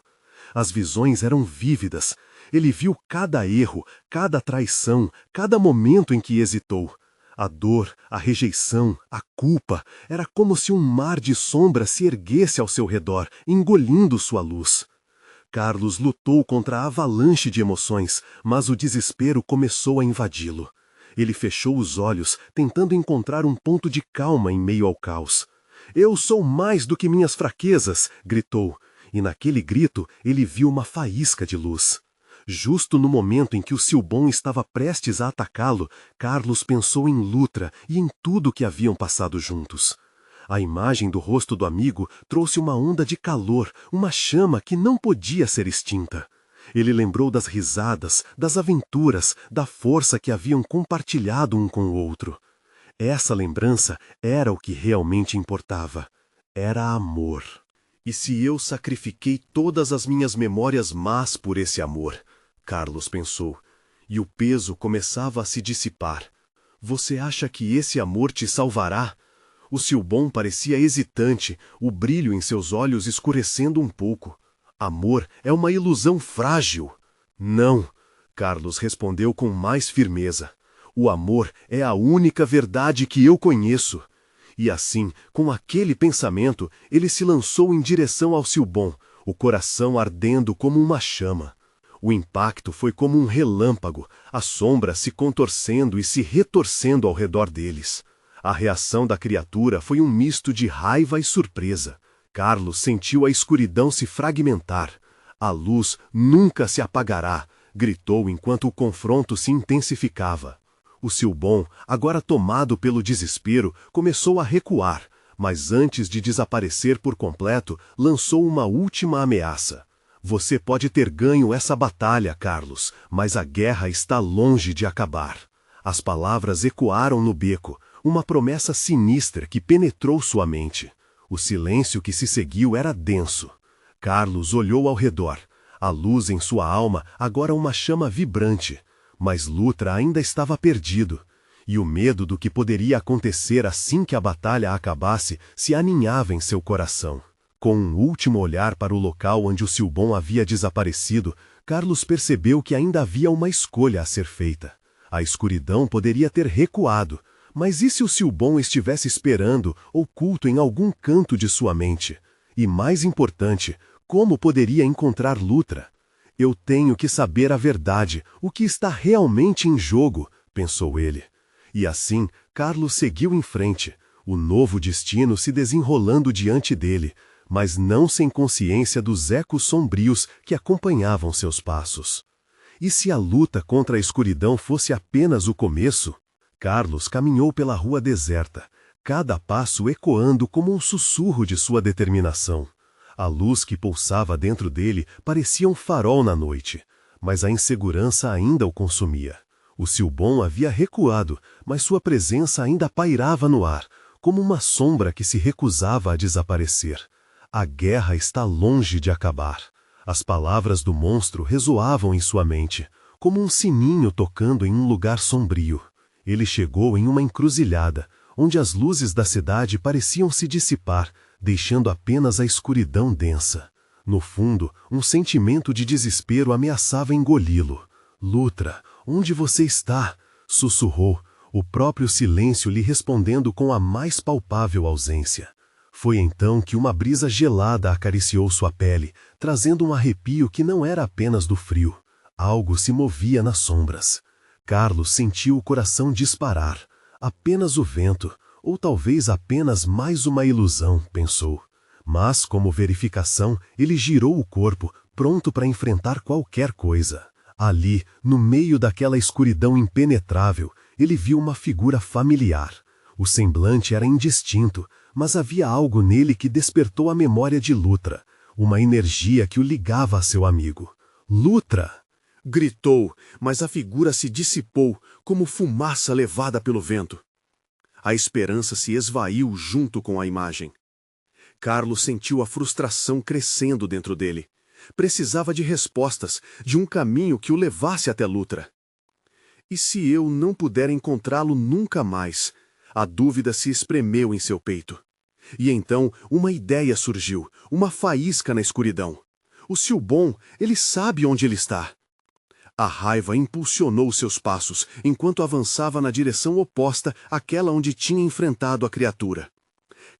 As visões eram vívidas. Ele viu cada erro, cada traição, cada momento em que hesitou. A dor, a rejeição, a culpa, era como se um mar de sombra se erguesse ao seu redor, engolindo sua luz. Carlos lutou contra a avalanche de emoções, mas o desespero começou a invadi-lo. Ele fechou os olhos, tentando encontrar um ponto de calma em meio ao caos. "Eu sou mais do que minhas fraquezas!" gritou, e naquele grito ele viu uma faísca de luz. Justo no momento em que o Silbon estava prestes a atacá-lo, Carlos pensou em Lutra e em tudo que haviam passado juntos. A imagem do rosto do amigo trouxe uma onda de calor, uma chama que não podia ser extinta. Ele lembrou das risadas, das aventuras, da força que haviam compartilhado um com o outro. Essa lembrança era o que realmente importava. Era amor. E se eu sacrifiquei todas as minhas memórias más por esse amor? Carlos pensou, e o peso começava a se dissipar. Você acha que esse amor te salvará? O Silbon parecia hesitante, o brilho em seus olhos escurecendo um pouco. Amor é uma ilusão frágil. Não, Carlos respondeu com mais firmeza. O amor é a única verdade que eu conheço. E assim, com aquele pensamento, ele se lançou em direção ao Silbon, o coração ardendo como uma chama. O impacto foi como um relâmpago, a sombra se contorcendo e se retorcendo ao redor deles. A reação da criatura foi um misto de raiva e surpresa. Carlos sentiu a escuridão se fragmentar. A luz nunca se apagará, gritou enquanto o confronto se intensificava. O Silbon, agora tomado pelo desespero, começou a recuar, mas antes de desaparecer por completo, lançou uma última ameaça. Você pode ter ganho essa batalha, Carlos, mas a guerra está longe de acabar. As palavras ecoaram no beco, uma promessa sinistra que penetrou sua mente. O silêncio que se seguiu era denso. Carlos olhou ao redor. A luz em sua alma, agora uma chama vibrante. Mas Lutra ainda estava perdido. E o medo do que poderia acontecer assim que a batalha acabasse se aninhava em seu coração. Com um último olhar para o local onde o Silbon havia desaparecido, Carlos percebeu que ainda havia uma escolha a ser feita. A escuridão poderia ter recuado, mas e se o Silbon estivesse esperando, oculto em algum canto de sua mente? E mais importante, como poderia encontrar Lutra? Eu tenho que saber a verdade, o que está realmente em jogo, pensou ele. E assim, Carlos seguiu em frente, o novo destino se desenrolando diante dele, mas não sem consciência dos ecos sombrios que acompanhavam seus passos. E se a luta contra a escuridão fosse apenas o começo? Carlos caminhou pela rua deserta, cada passo ecoando como um sussurro de sua determinação. A luz que pulsava dentro dele parecia um farol na noite, mas a insegurança ainda o consumia. O Silbon havia recuado, mas sua presença ainda pairava no ar, como uma sombra que se recusava a desaparecer. A guerra está longe de acabar. As palavras do monstro ressoavam em sua mente, como um sininho tocando em um lugar sombrio. Ele chegou em uma encruzilhada, onde as luzes da cidade pareciam se dissipar, deixando apenas a escuridão densa. No fundo, um sentimento de desespero ameaçava engoli-lo. "Lutra, onde você está?" sussurrou, o próprio silêncio lhe respondendo com a mais palpável ausência. Foi então que uma brisa gelada acariciou sua pele, trazendo um arrepio que não era apenas do frio. Algo se movia nas sombras. Carlos sentiu o coração disparar. Apenas o vento, ou talvez apenas mais uma ilusão, pensou. Mas, como verificação, ele girou o corpo, pronto para enfrentar qualquer coisa. Ali, no meio daquela escuridão impenetrável, ele viu uma figura familiar. O semblante era indistinto, mas havia algo nele que despertou a memória de Lutra, uma energia que o ligava a seu amigo. "Lutra!" gritou, mas a figura se dissipou como fumaça levada pelo vento. A esperança se esvaiu junto com a imagem. Carlos sentiu a frustração crescendo dentro dele. Precisava de respostas, de um caminho que o levasse até Lutra. E se eu não puder encontrá-lo nunca mais? A dúvida se espremeu em seu peito. E então uma ideia surgiu, uma faísca na escuridão. O Silbon, ele sabe onde ele está. A raiva impulsionou seus passos, enquanto avançava na direção oposta àquela onde tinha enfrentado a criatura.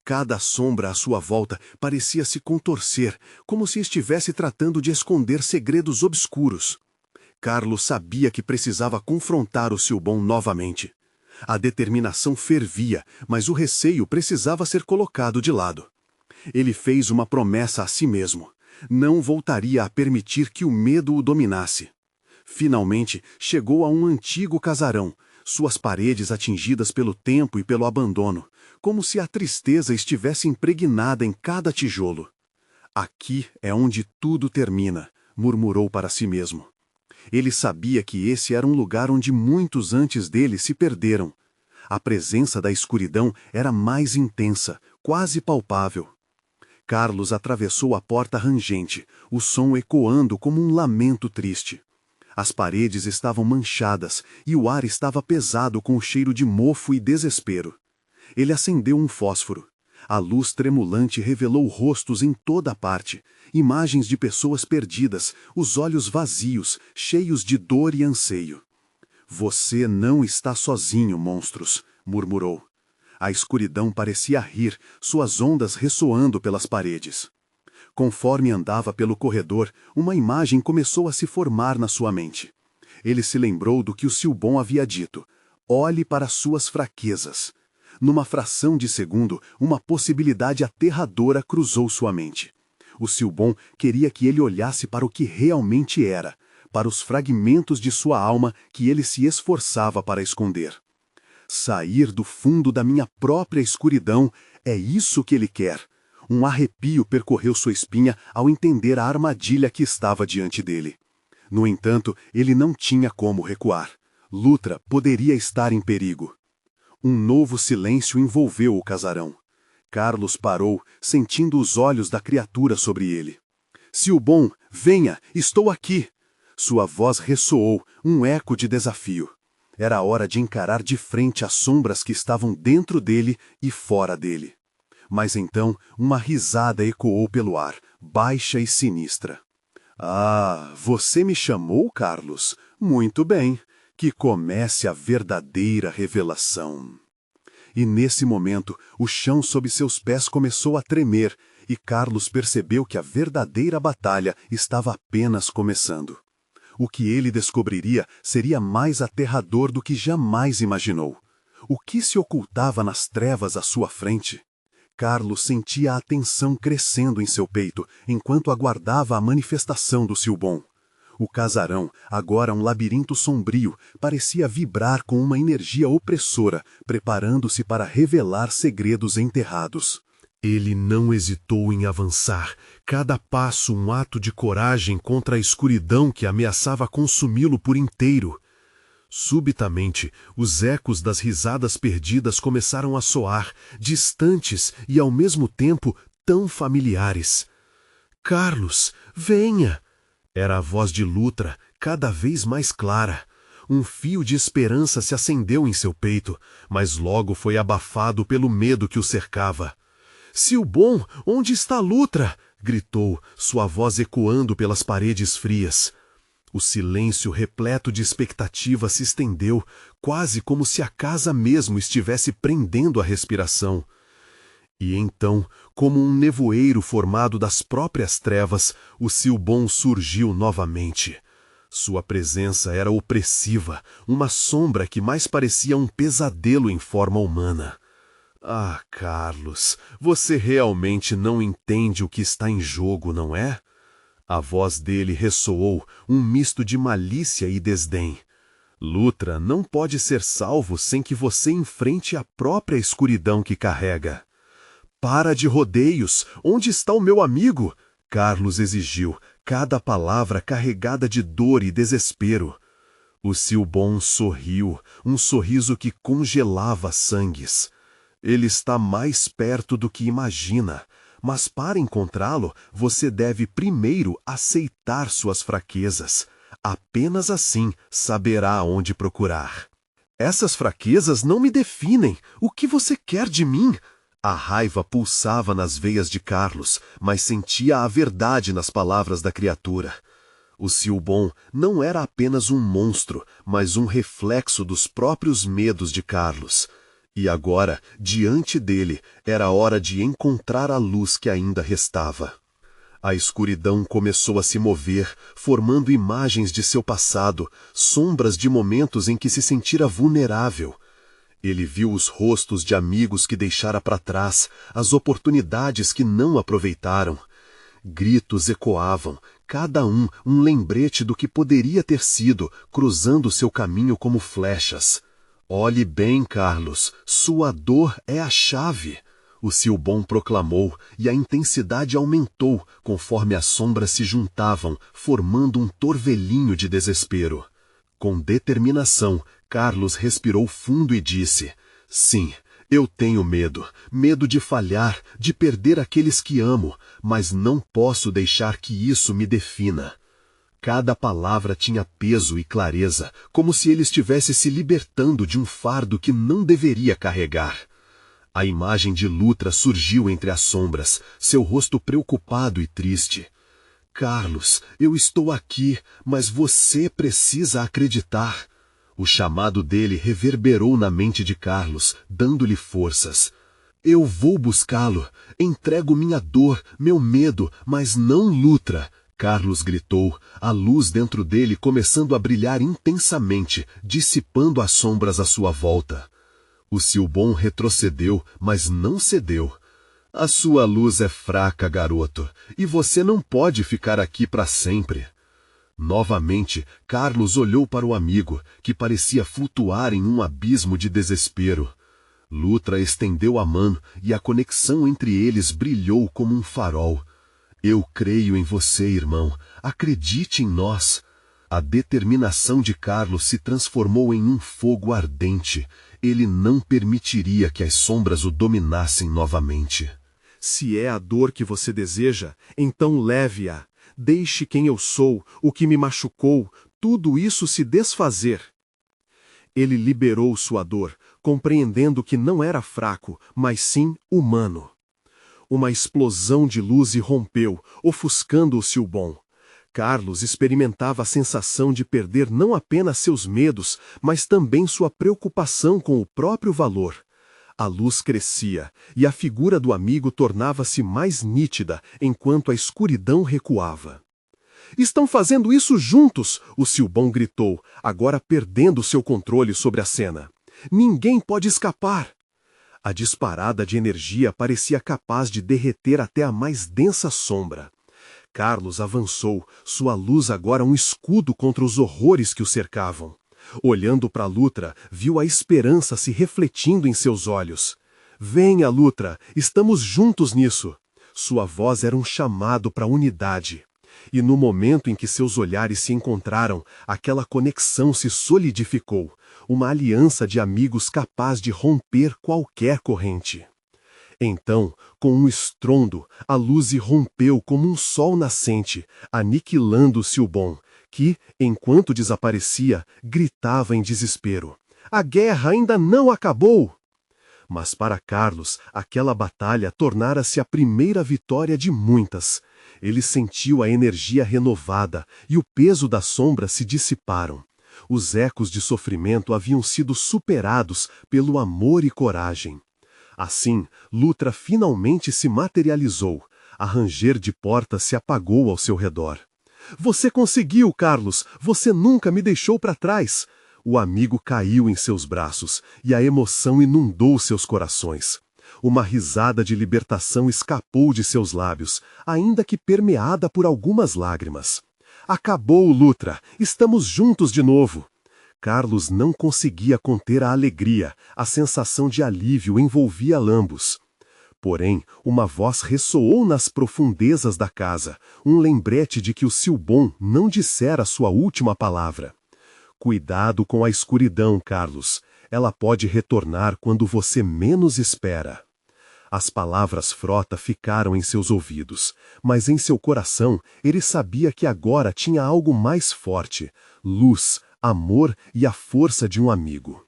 Cada sombra à sua volta parecia se contorcer, como se estivesse tratando de esconder segredos obscuros. Carlos sabia que precisava confrontar o Silbon novamente. A determinação fervia, mas o receio precisava ser colocado de lado. Ele fez uma promessa a si mesmo. Não voltaria a permitir que o medo o dominasse. Finalmente, chegou a um antigo casarão, suas paredes atingidas pelo tempo e pelo abandono, como se a tristeza estivesse impregnada em cada tijolo. "Aqui é onde tudo termina", murmurou para si mesmo. Ele sabia que esse era um lugar onde muitos antes dele se perderam. A presença da escuridão era mais intensa, quase palpável. Carlos atravessou a porta rangente, o som ecoando como um lamento triste. As paredes estavam manchadas e o ar estava pesado com o cheiro de mofo e desespero. Ele acendeu um fósforo. A luz tremulante revelou rostos em toda parte, imagens de pessoas perdidas, os olhos vazios, cheios de dor e anseio. "Você não está sozinho, monstros", murmurou. A escuridão parecia rir, suas ondas ressoando pelas paredes. Conforme andava pelo corredor, uma imagem começou a se formar na sua mente. Ele se lembrou do que o Silbon havia dito: "Olhe para suas fraquezas." Numa fração de segundo, uma possibilidade aterradora cruzou sua mente. O Silbon queria que ele olhasse para o que realmente era, para os fragmentos de sua alma que ele se esforçava para esconder. Sair do fundo da minha própria escuridão, é isso que ele quer. Um arrepio percorreu sua espinha ao entender a armadilha que estava diante dele. No entanto, ele não tinha como recuar. Lutra poderia estar em perigo. Um novo silêncio envolveu o casarão. Carlos parou, sentindo os olhos da criatura sobre ele. "Silbon, venha, estou aqui!" Sua voz ressoou, um eco de desafio. Era hora de encarar de frente as sombras que estavam dentro dele e fora dele. Mas então uma risada ecoou pelo ar, baixa e sinistra. "Ah, você me chamou, Carlos? Muito bem. Que comece a verdadeira revelação." E nesse momento, o chão sob seus pés começou a tremer, e Carlos percebeu que a verdadeira batalha estava apenas começando. O que ele descobriria seria mais aterrador do que jamais imaginou. O que se ocultava nas trevas à sua frente? Carlos sentia a tensão crescendo em seu peito, enquanto aguardava a manifestação do Silbon. O casarão, agora um labirinto sombrio, parecia vibrar com uma energia opressora, preparando-se para revelar segredos enterrados. Ele não hesitou em avançar, cada passo um ato de coragem contra a escuridão que ameaçava consumi-lo por inteiro. Subitamente, os ecos das risadas perdidas começaram a soar, distantes e ao mesmo tempo tão familiares. Carlos, venha! Era a voz de Lutra, cada vez mais clara. Um fio de esperança se acendeu em seu peito, mas logo foi abafado pelo medo que o cercava. Silbon, onde está Lutra? Gritou, sua voz ecoando pelas paredes frias. O silêncio repleto de expectativa se estendeu, quase como se a casa mesmo estivesse prendendo a respiração. E então, como um nevoeiro formado das próprias trevas, o Silbon surgiu novamente. Sua presença era opressiva, uma sombra que mais parecia um pesadelo em forma humana. Ah, Carlos, você realmente não entende o que está em jogo, não é? A voz dele ressoou, um misto de malícia e desdém. Lutra não pode ser salvo sem que você enfrente a própria escuridão que carrega. Para de rodeios! Onde está o meu amigo? Carlos exigiu, cada palavra carregada de dor e desespero. O Silbon sorriu, um sorriso que congelava sangues. Ele está mais perto do que imagina, mas para encontrá-lo, você deve primeiro aceitar suas fraquezas. Apenas assim saberá onde procurar. Essas fraquezas não me definem. O que você quer de mim? A raiva pulsava nas veias de Carlos, mas sentia a verdade nas palavras da criatura. O Silbon não era apenas um monstro, mas um reflexo dos próprios medos de Carlos. E agora, diante dele, era hora de encontrar a luz que ainda restava. A escuridão começou a se mover, formando imagens de seu passado, sombras de momentos em que se sentira vulnerável. Ele viu os rostos de amigos que deixara para trás, as oportunidades que não aproveitaram. Gritos ecoavam, cada um lembrete do que poderia ter sido, cruzando seu caminho como flechas. Olhe bem, Carlos, sua dor é a chave. O Silbon proclamou, e a intensidade aumentou, conforme as sombras se juntavam, formando um torvelinho de desespero. Com determinação, Carlos respirou fundo e disse: sim, eu tenho medo, medo de falhar, de perder aqueles que amo, mas não posso deixar que isso me defina. Cada palavra tinha peso e clareza, como se ele estivesse se libertando de um fardo que não deveria carregar. A imagem de Lutra surgiu entre as sombras, seu rosto preocupado e triste. Carlos, eu estou aqui, mas você precisa acreditar. O chamado dele reverberou na mente de Carlos, dando-lhe forças. Eu vou buscá-lo, entrego minha dor, meu medo, mas não Lutra. Carlos gritou, a luz dentro dele começando a brilhar intensamente, dissipando as sombras à sua volta. O Silbon retrocedeu, mas não cedeu. A sua luz é fraca, garoto, e você não pode ficar aqui para sempre. Novamente, Carlos olhou para o amigo, que parecia flutuar em um abismo de desespero. Lutra estendeu a mão e a conexão entre eles brilhou como um farol. Eu creio em você, irmão. Acredite em nós. A determinação de Carlos se transformou em um fogo ardente. Ele não permitiria que as sombras o dominassem novamente. Se é a dor que você deseja, então leve-a. Deixe quem eu sou, o que me machucou, tudo isso se desfazer. Ele liberou sua dor, compreendendo que não era fraco, mas sim humano. Uma explosão de luz irrompeu, ofuscando o Silbon. Carlos experimentava a sensação de perder não apenas seus medos, mas também sua preocupação com o próprio valor. A luz crescia, e a figura do amigo tornava-se mais nítida, enquanto a escuridão recuava. Estão fazendo isso juntos, o Silbon gritou, agora perdendo seu controle sobre a cena. Ninguém pode escapar. A disparada de energia parecia capaz de derreter até a mais densa sombra. Carlos avançou, sua luz agora um escudo contra os horrores que o cercavam. Olhando para Lutra, viu a esperança se refletindo em seus olhos. Venha, Lutra, estamos juntos nisso. Sua voz era um chamado para a unidade. E no momento em que seus olhares se encontraram, aquela conexão se solidificou, uma aliança de amigos capaz de romper qualquer corrente. Então, com um estrondo, a luz irrompeu como um sol nascente, aniquilando o Silbon, que, enquanto desaparecia, gritava em desespero: "A guerra ainda não acabou!" Mas para Carlos, aquela batalha tornara-se a primeira vitória de muitas. Ele sentiu a energia renovada e o peso das sombras se dissiparam. Os ecos de sofrimento haviam sido superados pelo amor e coragem. Assim, Lutra finalmente se materializou. A ranger de portas se apagou ao seu redor. "Você conseguiu, Carlos! Você nunca me deixou para trás!" O amigo caiu em seus braços, e a emoção inundou seus corações. Uma risada de libertação escapou de seus lábios, ainda que permeada por algumas lágrimas. "Acabou, Lutra! Estamos juntos de novo!" Carlos não conseguia conter a alegria, a sensação de alívio envolvia ambos. Porém, uma voz ressoou nas profundezas da casa, um lembrete de que o Silbon não dissera sua última palavra. "Cuidado com a escuridão, Carlos. Ela pode retornar quando você menos espera." As palavras frota ficaram em seus ouvidos, mas em seu coração ele sabia que agora tinha algo mais forte: luz, amor e a força de um amigo.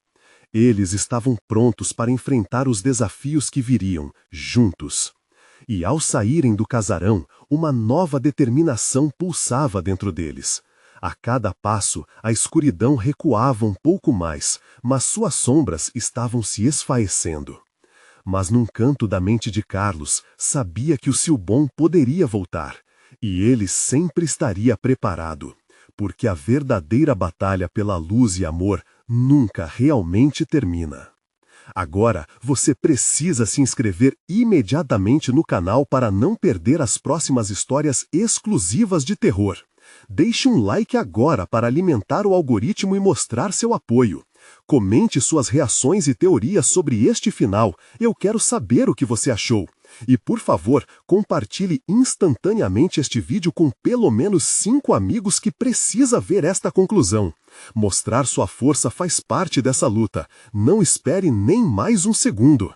Eles estavam prontos para enfrentar os desafios que viriam, juntos. E ao saírem do casarão, uma nova determinação pulsava dentro deles. A cada passo, a escuridão recuava um pouco mais, mas suas sombras estavam se esfaecendo. Mas num canto da mente de Carlos, sabia que o Silbon poderia voltar, e ele sempre estaria preparado, porque a verdadeira batalha pela luz e amor nunca realmente termina. Agora, você precisa se inscrever imediatamente no canal para não perder as próximas histórias exclusivas de terror. Deixe um like agora para alimentar o algoritmo e mostrar seu apoio. Comente suas reações e teorias sobre este final. Eu quero saber o que você achou. E, por favor, compartilhe instantaneamente este vídeo com pelo menos 5 amigos que precisa ver esta conclusão. Mostrar sua força faz parte dessa luta. Não espere nem mais um segundo.